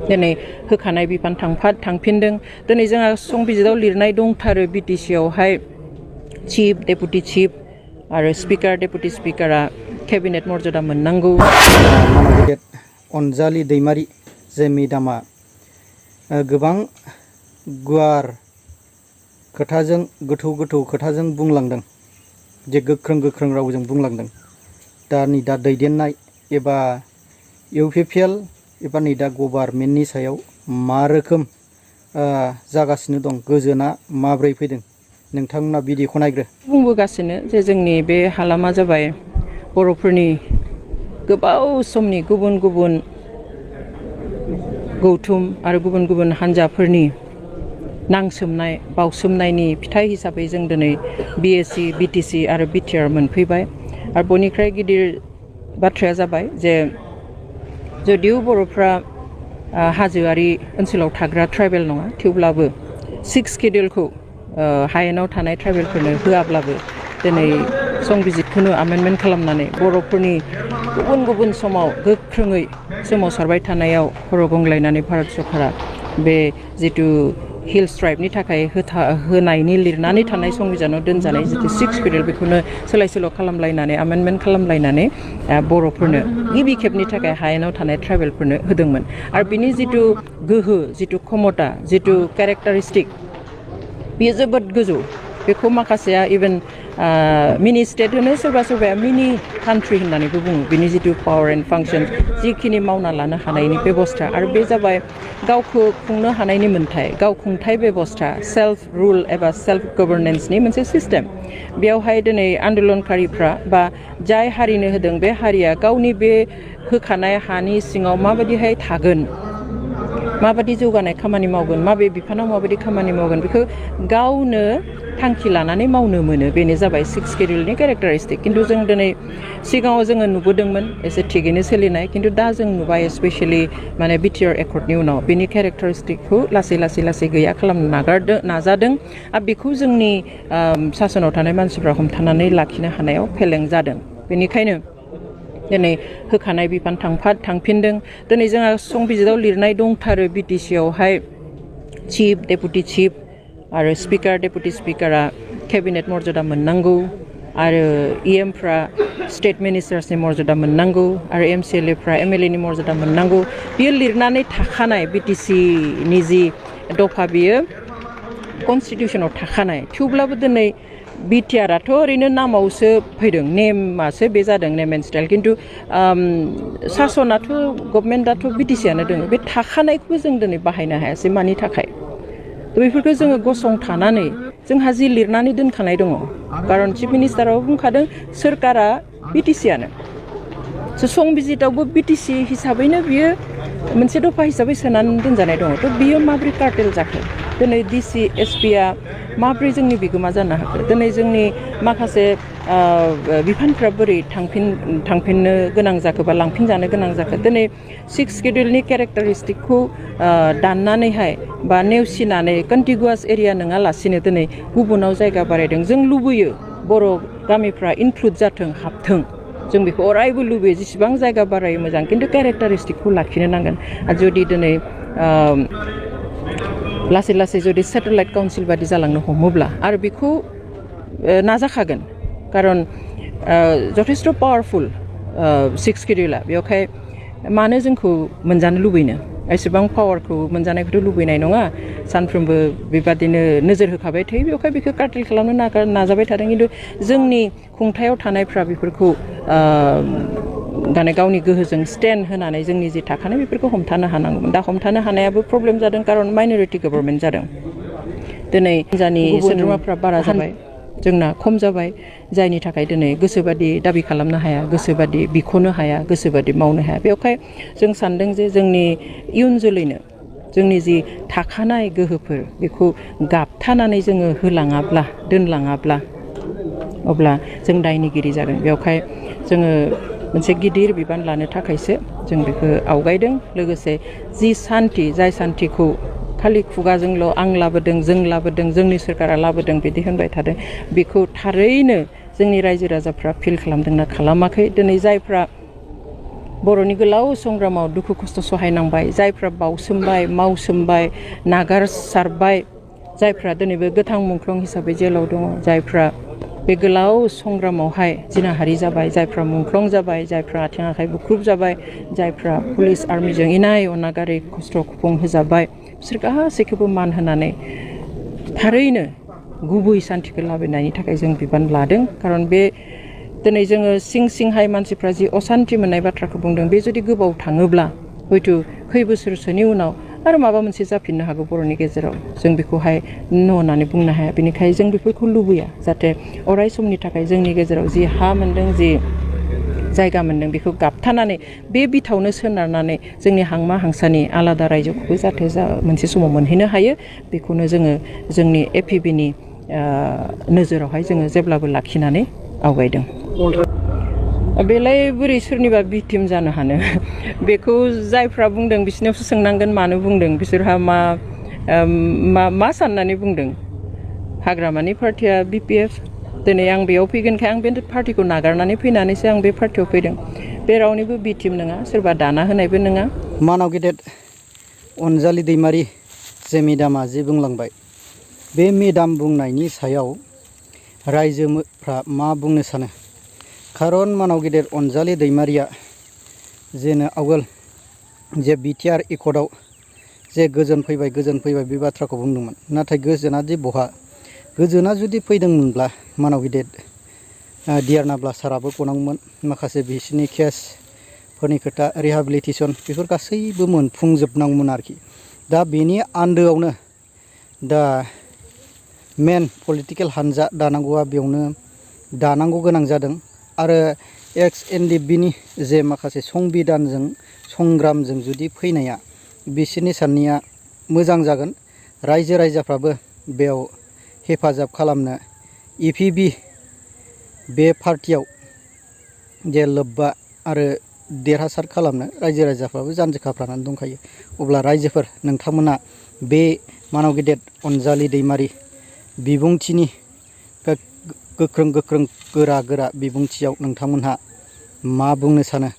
दिनै होखानाय बिफान थांफिनदों दिनै जोंहा संबिजिराव लिरनाय दंथारो बिटिसियावहाय चिफ डेपुटि चिफ आरो स्पिकार डेपुटि स्पिकारा केबिनेट मर्यादा मोननांगौ। मानगेदेर अनजालि दैमारि जे मेडामा गोबां गुवार खोथाजों गोथौ खोथाजों बुंलांदों, जे गोख्रों रावजों बुंलांदों। दा दैदेननाय एबा इउपिपिएल एबा दा गभार्नमेन्टनि सायाव मा रोखोम जागासिनो दं, गोजोना माब्रै फैदों, नोंथांमोना बिदिखौ नायग्रो। बुंबोगासिनो जे जोंनि बे हालामा जाबाय बर'फोरनि गोबाव समनि गुबुन गुबुन गौथुम आरो गुबुन गुबुन हान्जाफोरनि नांसोमनाय बावसोमनायनि फिथाइ हिसाबै जों दिनै बिएसि बिटिसि आरो बिटिआर मोनफैबाय। आरो बयनिख्रुइ गिदिर बाथ्राया जाबाय जे जुदिव बर'फ्रा हाजोआरि ओनसोलाव थाग्रा ट्राइबेल नङा, थेवब्लाबो 6 शेड्युलखौ हायेनाव थानाय ट्राइबेलफोरनो होआब्लाबो दिनै संबिजितखौनो आमेन्डमेन्ट खालामनानै बर'फोरनि गुबुन गुबुन समाव गोख्रोङै सोमावसारबाय थानायाव खर' गंग्लायनानै भारत सरकारा बे जिथु हिल्स ट्राइबनि थाखाय होनायनि लिरनानै थानाय संबिजिराव दोनजानाय जिथु 6 शेड्युल बेखौनो सोलाय सोल' खालामलायनानै आमेन्डमेन्ट खालामलायनानै बर'फोरनो गिबि खेबनि थाखाय हायेनाव थानाय ट्राइबेलफोरनो होदोंमोन। आरो बिनि जिथु गोहो, जिथु क्षमता, जिथु केरेक्टारिस्टिक बेयो जोबोद गोजौ। बेखौ माखासेया इभेन मिनि स्टेट होनो, सोरबा सोरबाया मिनि कान्ट्रि होननानैबो बुङो। बिनि जिथु पावार एन्ड फांसन जिखिनि मावना लानो हानायनि बेबस्था, आरो बे जाबाय गावखौ खुंनो हानायनि मोन्थाय, गाव खुंथाय बेबस्था, सेल्फ रुल एबा सेल्फ गभर्नेन्सनि मोनसे सिस्टेम। बेयावहाय दिनै आन्दलनकारिफ्रा बा जाय हारिनो होदों बे हारिया गावनि बे होखानाय हानि सिङाव माबायदिहाय थागोन, माबायदि जौगानाय खामानि मावगोन, माबे बिफानाव माबायदि खामानि मावगोन, बेखौ गावनो थांखि लानानै मावनो मोनो। बेनो जाबाय 6 शेड्युलनि केरेक्टारिस्टिक। खिन्थु जों दिनै सिगाङाव जोङो नुबोदोंमोन एसे थिगैनो सोलिनाय, खिन्थु दा जों नुबाय स्पेसियेलि माने बिटिआर एकर्डनि उनाव बिनि केरेक्टारिस्टिकखौ लासै गैया खालामनो नाजादों। आरो बेखौ जोंनि सासनाव थानाय मानसिफ्रा हमथानानै लाखिनो हानायाव फेलें जादों। बेनिखायनो दिनै होखानाय बिफान थांफिनदों। दिनै जोंहा संबिजिराव लिरनाय दंथारो बिटिसियावहाय चिफ डेपुटि चिफ आरो स्पिकार डेपुटि स्पिकारा केबिनेट मर्यादा मोननांगौ, आरो इएमफ्रा स्टेट मिनिस्टार्सनि मर्यादा मोननांगौ, आरो एमसिएलएफ्रा एमएलएनि मर्यादा मोननांगौ। बियो लिरनानै थाखानाय बिटिसिनि जि दफा बियो कनस्टिटिउसनाव थाखानाय। थेवब्लाबो दिनै बिटिआराथ' ओरैनो नामावसो फैदों, नेमासो बे जादों, नेम एन्ड स्टाइल। खिन्थु सासनाथ' गभर्नमेन्टआथ' बिटिसियानो दङ। बे थाखानायखौबो जों दिनै बाहायनो हायासै मानि थाखाय? बेफोरखौ जोङो गसंथानानै जोंहा जि लिरनानै दोनखानाय दङ, खारन चिफ मिनिस्टाराबो बुंखादों सोरखारा बिटिसियानो। संबिजितावबो बिटिसि हिसाबैनो बियो मोनसे दफा हिसाबै सोनानै दोनजानाय दङ। थ' बियो माब्रै कार्टेल जाखो? दिनै डिसि एसपिआ माब्रै जोंनि बिगोमा जानो हाखो? दिनै जोंनि माखासे बिफानफ्रा बोरै थांफिननो गोनां जाखो बा लांफिनजानो गोनां जाखो? दिनै 6 शेड्युलनि केरेक्टारिस्टिकखौ दाननानैहाय बा नेवसिनानै कन्टिगुवास एरिया नङालासिनो दिनै गुबुनाव जायगा बारायदों। जों लुबैयो बर' गामिफ्रा इनक्लुड जाथों, हाबथों। जों बेखौ अरायबो लुबैयो, जेसेबां जायगा बारायो मोजां, खिन्थु केरेक्टारिस्टिकखौ लाखिनो नांगोन। आरो जुदि दिनै लासै जुदि सेटेलाइट काउन्सिल बादि जालांनो हमोब्ला, आरो बेखौ नाजाखागोन, खारन जथेस्थ' पावारफुल 6 शेड्युला। बेवहाय मानो जोंखौ मोनजानो लुबैनो? एसेबां पावारखौ मोनजानायखौथ' लुबैनाय नङा। सानफ्रोमबो बेबादिनो नोजोर होखाबाय थायो, बेवहाय बेखौ कार्टेल खालामनो नाजाबाय थादों। खिन्थु जोंनि खुंथायाव थानायफ्रा बेफोरखौ गावनि गोहोजों स्टेन्ड होनानै जोंनि जि थाखानाय बेफोरखौ हमथानो हानांगौमोन। दा हमथानो हानायाबो प्रब्लेम जादों, खारन माइन'रिटि गभर्नमेन्ट जादों। दिनै हान्जानि सोद्रोमाफ्रा बारा जाबाय, जोंना खम जाबाय, जायनि थाखाय दिनै गोसोबादि दाबि खालामनो हाया, गोसोबादि बिख'नो हाया, गोसोबादि मावनो हाया। बेवहाय जों सानदों जे जोंनि इयुन जोलैनो जोंनि जि थाखानाय गोहोफोर बेखौ गाबथानानै जोङो दोनलाङाब्ला अब्ला जों दायनिगिरि जागोन। बेवहाय जोङो मोनसे गिदिर बिबान लानो थाखायसो जों बेखौ आवगायदों। लोगोसे जि सान्थि, जाय सान्थिखौ खालि खुगाजोंल' आं लाबोदों, जों लाबोदों, जोंनि सोरखारा लाबोदों बिदि होनबाय थादों, बेखौ थारैनो जोंनि रायजो राजाफ्रा फिल खालामदोंना खालामाखै? दिनै जायफ्रा बर'नि गोलाव संग्रामाव दुखु खस्थ' सहायनांबाय, जायफ्रा बावसोमबाय, मावसोमबाय, नागारसारबाय, जायफ्रा दिनैबो गोथां मुंख्लं हिसाबै जेलाव दङ, जायफ्रा बे गोलाव संग्रामावहाय जिनाहारि जाबाय, जायफ्रा मुंख्लं जाबाय, जायफ्रा आथिं आखाइ बुख्रुब जाबाय, जायफ्रा पुलिस आर्मिजों इनाय अनागारै खस्थ' खुफुं होजाबाय, बिसोर गासैखौबो मान होनानै थारैनो गुबै सान्थिखौ लाबोनायनि थाखाय जों बिबान लादों। खारन बे दिनै जोङो सिं मानसिफ्रा जि असान्ति मोननाय बाथ्राखौ बुंदों, बे जुदि गोबाव थाङोब्ला हयथ' खै बोसोरसोनि उनाव आरो माबा मोनसे जाफिननो हागौ बर'नि गेजेराव, जों बेखौहाय होननानै बुंनो हाया। बेनिखायनो जों बेफोरखौ लुबैया, जाहाथे अराय समनि थाखाय जोंनि गेजेराव जि हा मोन्दों, जि जायगा मोन्दों, बेखौ गाबथानानै बे बिथावनो सोनारनानै जोंनि हांमा हांसानि आलादा रायजोखौबो जाहाथे मोनसे समाव मोनहैनो हायो, बेखौनो जोङो जोंनि APBनि नोजोरावहाय जोङो जेब्लाबो लाखिनानै आवगायदों। बेलाय बोरै सोरनिबा भिक्टिम जानो हानो, बेखौ जायफ्रा बुंदों बिसोरनावसो सोंनांगोन मानो बुंदों, बिसोरहा मा साननानै बुंदों। हाग्रामानि पार्टिया BPF, दिनै आं बेयाव फैगोनखाय आं बे पार्टिखौ नागारनानै फैनानैसो आं बे पार्टियाव फैदों। बे रावनिबो भिक्टिम नङा, सोरबा दाना होनायबो नङा। मानाव गेदेर अनजालि दैमारि जे मेदामा जे बुंलांबाय, बे मेदाम बुंनायनि सायाव रायजोफ्रा मा बुंनो सानो। खारन मानाव गेदेर अनजालि दैमारिया जेनो आवगोल जे BTR एकर्डआव जे गोजोन फैबाय बे बाथ्राखौ बुंदोंमोन। नाथाय गोजोना दि बहा, गोजोना जुदि फैदोंमोनब्ला मानाव गेदेर DRAnjali साराबो गनांगौमोन, माखासे बिसिनि केसफोरनि खोथा, रिहेबिलिटेसन, बेफोर गासैबो मोनफुंजोबनांगौमोन आरोखि। दा बेनि आन्दोआवनो दा मेन पलिटिकेल हानजा दानांगौआ बेयावनो दानांगौ गोनां जादों। आरो XNDBनि जे माखासे संबिधानजों संग्रामजों जुदि फैनाया बिसोरनि साननाया मोजां जागोन, रायजो राजाफ्राबो बेयाव हेफाजाब खालामनो APB बे पार्टियाव जे लोब्बा आरो देरहासार खालामनो रायजो राजाफ्राबो जानजि खाफ्रानानै दंखायो। अब्ला रायजोफोर, नोंथांमोना बे मानाव गेदेर अनजालि दैमारि बिबुंथिनि गोख्रों गोरा बिबुंथियाव नोंथांमोनहा मा बुंनो सानो।